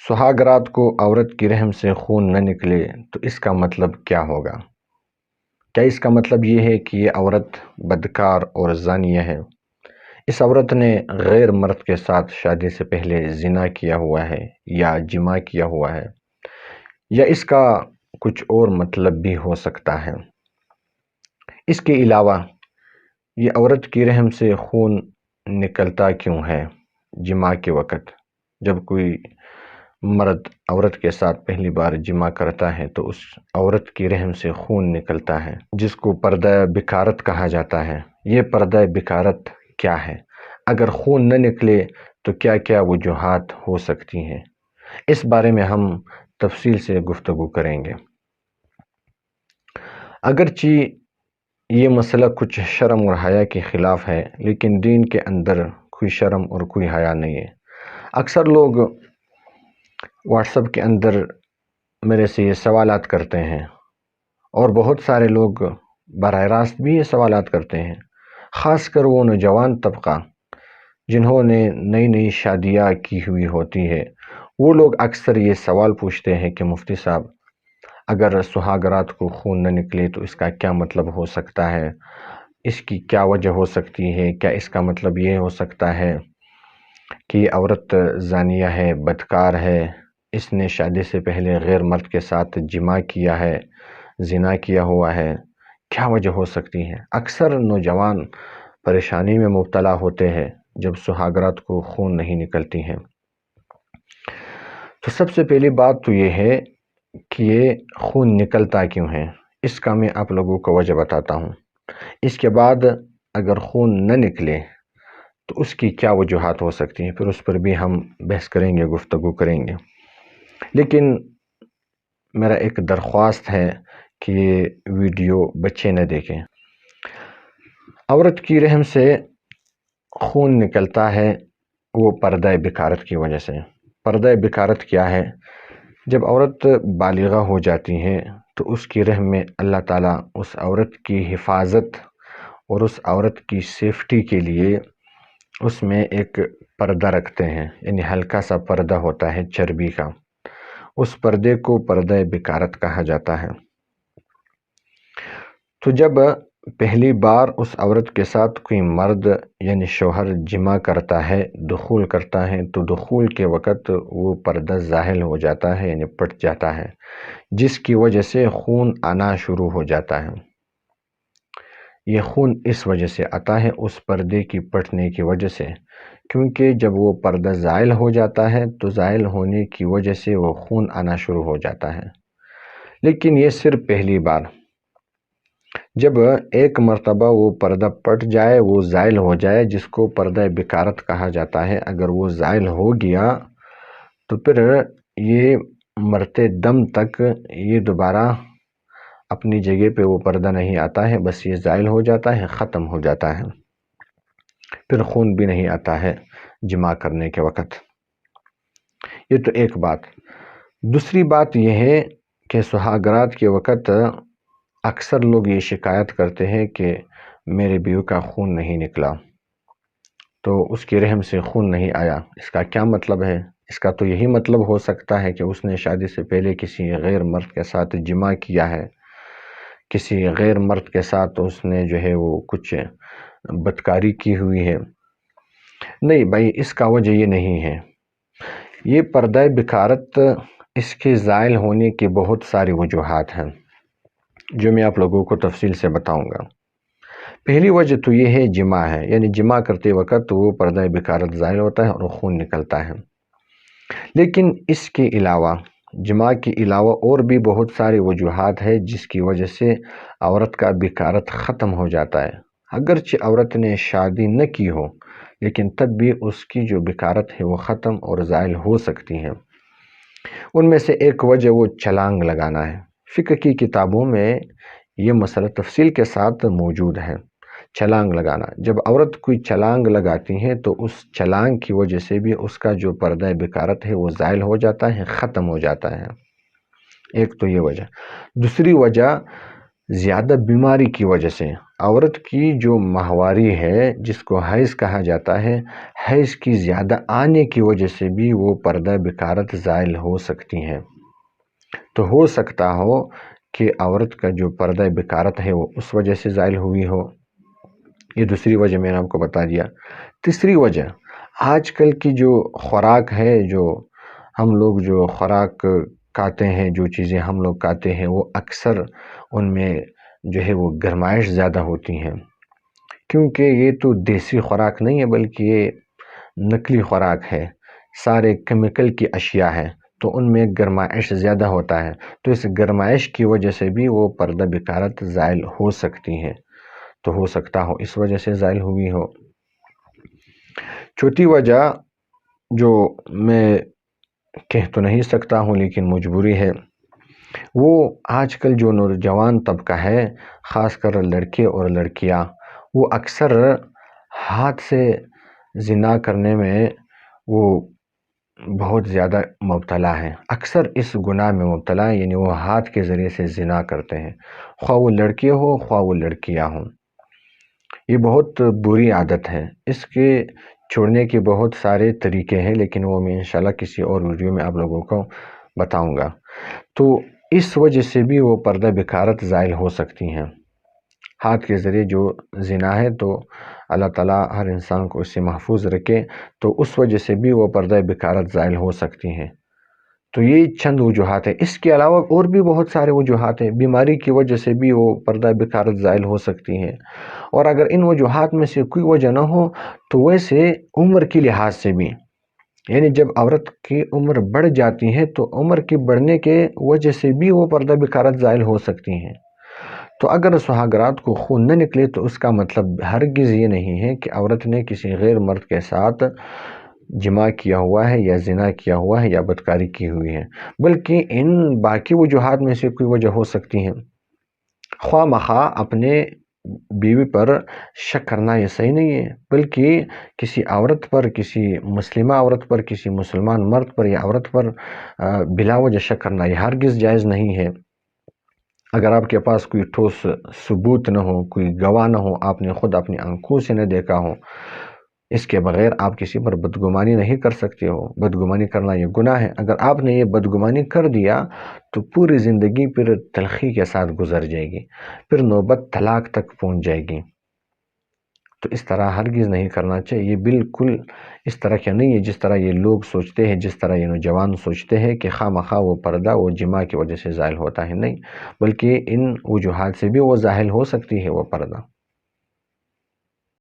سہاگ رات کو عورت کی رحم سے خون نہ نکلے تو اس کا مطلب کیا ہوگا؟ کیا اس کا مطلب یہ ہے کہ یہ عورت بدکار اور زانیہ ہے؟ اس عورت نے غیر مرد کے ساتھ شادی سے پہلے زنا کیا ہوا ہے یا جماع کیا ہوا ہے، یا اس کا کچھ اور مطلب بھی ہو سکتا ہے؟ اس کے علاوہ یہ عورت کی رحم سے خون نکلتا کیوں ہے جماع کے وقت؟ جب کوئی مرد عورت کے ساتھ پہلی بار جماع کرتا ہے تو اس عورت کی رحم سے خون نکلتا ہے، جس کو پردہ بکارت کہا جاتا ہے۔ یہ پردہ بکارت کیا ہے؟ اگر خون نہ نکلے تو کیا کیا وجوہات ہو سکتی ہیں؟ اس بارے میں ہم تفصیل سے گفتگو کریں گے۔ اگرچہ یہ مسئلہ کچھ شرم اور حیا کے خلاف ہے، لیکن دین کے اندر کوئی شرم اور کوئی حیا نہیں ہے۔ اکثر لوگ واٹس ایپ کے اندر میرے سے یہ سوالات کرتے ہیں، اور بہت سارے لوگ براہ راست بھی یہ سوالات کرتے ہیں، خاص کر وہ نوجوان طبقہ جنہوں نے نئی نئی شادیاں کی ہوئی ہوتی ہے۔ وہ لوگ اکثر یہ سوال پوچھتے ہیں کہ مفتی صاحب، اگر سہاگ رات کو خون نہ نکلے تو اس کا کیا مطلب ہو سکتا ہے؟ اس کی کیا وجہ ہو سکتی ہے؟ کیا اس کا مطلب یہ ہو سکتا ہے کہ یہ عورت زانیہ ہے، بدکار ہے، اس نے شادی سے پہلے غیر مرد کے ساتھ جماع کیا ہے، زنا کیا ہوا ہے؟ کیا وجہ ہو سکتی ہے؟ اکثر نوجوان پریشانی میں مبتلا ہوتے ہیں جب سہاگ رات کو خون نہیں نکلتی ہیں۔ تو سب سے پہلی بات تو یہ ہے کہ یہ خون نکلتا کیوں ہے، اس کا میں آپ لوگوں کو وجہ بتاتا ہوں۔ اس کے بعد اگر خون نہ نکلے تو اس کی کیا وجوہات ہو سکتی ہیں، پھر اس پر بھی ہم بحث کریں گے، گفتگو کریں گے۔ لیکن میرا ایک درخواست ہے کہ یہ ویڈیو بچے نہ دیکھیں۔ عورت کی رحم سے خون نکلتا ہے وہ پردہ بکارت کی وجہ سے۔ پردہ بکارت کیا ہے؟ جب عورت بالغہ ہو جاتی ہے تو اس کی رحم میں اللہ تعالیٰ اس عورت کی حفاظت اور اس عورت کی سیفٹی کے لیے اس میں ایک پردہ رکھتے ہیں، یعنی ہلکا سا پردہ ہوتا ہے چربی کا۔ اس پردے کو پردہ بکارت کہا جاتا ہے۔ تو جب پہلی بار اس عورت کے ساتھ کوئی مرد یعنی شوہر جماع کرتا ہے، دخول کرتا ہے، تو دخول کے وقت وہ پردہ زاحل ہو جاتا ہے، یعنی پھٹ جاتا ہے، جس کی وجہ سے خون آنا شروع ہو جاتا ہے۔ یہ خون اس وجہ سے آتا ہے، اس پردے کی پھٹنے کی وجہ سے، کیونکہ جب وہ پردہ زائل ہو جاتا ہے تو زائل ہونے کی وجہ سے وہ خون آنا شروع ہو جاتا ہے۔ لیکن یہ صرف پہلی بار۔ جب ایک مرتبہ وہ پردہ پھٹ جائے، وہ زائل ہو جائے، جس کو پردہ بکارت کہا جاتا ہے، اگر وہ زائل ہو گیا تو پھر یہ مرتے دم تک یہ دوبارہ اپنی جگہ پہ وہ پردہ نہیں آتا ہے، بس یہ زائل ہو جاتا ہے، ختم ہو جاتا ہے، پھر خون بھی نہیں آتا ہے جماع کرنے کے وقت۔ یہ تو ایک بات۔ دوسری بات یہ ہے کہ سہاگ رات کے وقت اکثر لوگ یہ شکایت کرتے ہیں کہ میرے بیوی کا خون نہیں نکلا، تو اس کی رحم سے خون نہیں آیا۔ اس کا کیا مطلب ہے؟ اس کا تو یہی مطلب ہو سکتا ہے کہ اس نے شادی سے پہلے کسی غیر مرد کے ساتھ جماع کیا ہے، کسی غیر مرد کے ساتھ اس نے جو ہے وہ کچھ بدکاری کی ہوئی ہے۔ نہیں بھائی، اس کا وجہ یہ نہیں ہے۔ یہ پردہ بکارت، اس کے زائل ہونے کی بہت ساری وجوہات ہیں جو میں آپ لوگوں کو تفصیل سے بتاؤں گا۔ پہلی وجہ تو یہ ہے جماع ہے، یعنی جماع کرتے وقت وہ پردہ بکارت زائل ہوتا ہے اور خون نکلتا ہے۔ لیکن اس کے علاوہ، جماع کے علاوہ اور بھی بہت ساری وجوہات ہیں جس کی وجہ سے عورت کا بکارت ختم ہو جاتا ہے۔ اگرچہ عورت نے شادی نہ کی ہو، لیکن تب بھی اس کی جو بکارت ہے وہ ختم اور زائل ہو سکتی ہے۔ ان میں سے ایک وجہ وہ چھلانگ لگانا ہے۔ فقہ کی کتابوں میں یہ مسئلہ تفصیل کے ساتھ موجود ہے۔ چھلانگ لگانا، جب عورت کوئی چھلانگ لگاتی ہے تو اس چھلانگ کی وجہ سے بھی اس کا جو پردہ بکارت ہے وہ زائل ہو جاتا ہے، ختم ہو جاتا ہے۔ ایک تو یہ وجہ۔ دوسری وجہ زیادہ بیماری کی وجہ سے، عورت کی جو ماہواری ہے جس کو حیض کہا جاتا ہے، حیض کی زیادہ آنے کی وجہ سے بھی وہ پردہ بکارت زائل ہو سکتی ہیں۔ تو ہو سکتا ہو کہ عورت کا جو پردہ بکارت ہے وہ اس وجہ سے زائل ہوئی ہو، یہ دوسری وجہ میں نے آپ کو بتا دیا۔ تیسری وجہ، آج کل کی جو خوراک ہے، جو ہم لوگ جو خوراک کھاتے ہیں، جو چیزیں ہم لوگ کھاتے ہیں، وہ اکثر ان میں جو ہے وہ گرمائش زیادہ ہوتی ہیں، کیونکہ یہ تو دیسی خوراک نہیں ہے بلکہ یہ نقلی خوراک ہے، سارے کیمیکل کی اشیاء ہیں، تو ان میں گرمائش زیادہ ہوتا ہے، تو اس گرمائش کی وجہ سے بھی وہ پردہ بکارت زائل ہو سکتی ہیں، تو ہو سکتا ہو اس وجہ سے زائل ہوئی ہو۔ چوتھی وجہ جو میں کہہ تو نہیں سکتا ہوں لیکن مجبوری ہے، وہ آج کل جو نوجوان طبقہ ہے، خاص کر لڑکے اور لڑکیاں، وہ اکثر ہاتھ سے زنا کرنے میں وہ بہت زیادہ مبتلا ہیں، اکثر اس گناہ میں مبتلا ہیں، یعنی وہ ہاتھ کے ذریعے سے زنا کرتے ہیں، خواہ وہ لڑکے ہو خواہ وہ لڑکیاں ہوں۔ یہ بہت بری عادت ہے، اس کے چھوڑنے کے بہت سارے طریقے ہیں، لیکن وہ میں انشاءاللہ کسی اور ویڈیو میں آپ لوگوں کو بتاؤں گا۔ تو اس وجہ سے بھی وہ پردہ بکارت زائل ہو سکتی ہیں۔ ہاتھ کے ذریعے جو زنا ہے تو اللہ تعالیٰ ہر انسان کو اس سے محفوظ رکھے، تو اس وجہ سے بھی وہ پردہ بکارت زائل ہو سکتی ہیں۔ تو یہ چند وجوہات ہیں، اس کے علاوہ اور بھی بہت سارے وجوہات ہیں، بیماری کی وجہ سے بھی وہ پردہ بکارت زائل ہو سکتی ہیں، اور اگر ان وجوہات میں سے کوئی وجہ نہ ہو تو ویسے عمر کے لحاظ سے بھی، یعنی جب عورت کی عمر بڑھ جاتی ہے تو عمر کی بڑھنے کے وجہ سے بھی وہ پردہ بکارت زائل ہو سکتی ہیں۔ تو اگر سہاگرات کو خون نہ نکلے تو اس کا مطلب ہرگز یہ نہیں ہے کہ عورت نے کسی غیر مرد کے ساتھ جماع کیا ہوا ہے یا زنا کیا ہوا ہے یا بدکاری کی ہوئی ہے، بلکہ ان باقی وجوہات میں سے کوئی وجہ ہو سکتی ہیں۔ خواہ مخواہ اپنے بیوی پر شک کرنا یہ صحیح نہیں ہے، بلکہ کسی عورت پر، کسی مسلمہ عورت پر، کسی مسلمان مرد پر یا عورت پر بلا وجہ شک کرنا یہ ہرگز جائز نہیں ہے۔ اگر آپ کے پاس کوئی ٹھوس ثبوت نہ ہو، کوئی گواہ نہ ہو، آپ نے خود اپنی آنکھوں سے نہ دیکھا ہو، اس کے بغیر آپ کسی پر بدگمانی نہیں کر سکتے ہو۔ بدگمانی کرنا یہ گناہ ہے، اگر آپ نے یہ بدگمانی کر دیا تو پوری زندگی پھر تلخی کے ساتھ گزر جائے گی، پھر نوبت طلاق تک پہنچ جائے گی۔ تو اس طرح ہرگز نہیں کرنا چاہیے، یہ بالکل اس طرح کیا نہیں ہے جس طرح یہ لوگ سوچتے ہیں، جس طرح یہ نوجوان سوچتے ہیں کہ خواہ مخواہ وہ پردہ وہ جماع کی وجہ سے زائل ہوتا ہے، نہیں، بلکہ ان وجوہات سے بھی وہ زائل ہو سکتی ہے وہ پردہ۔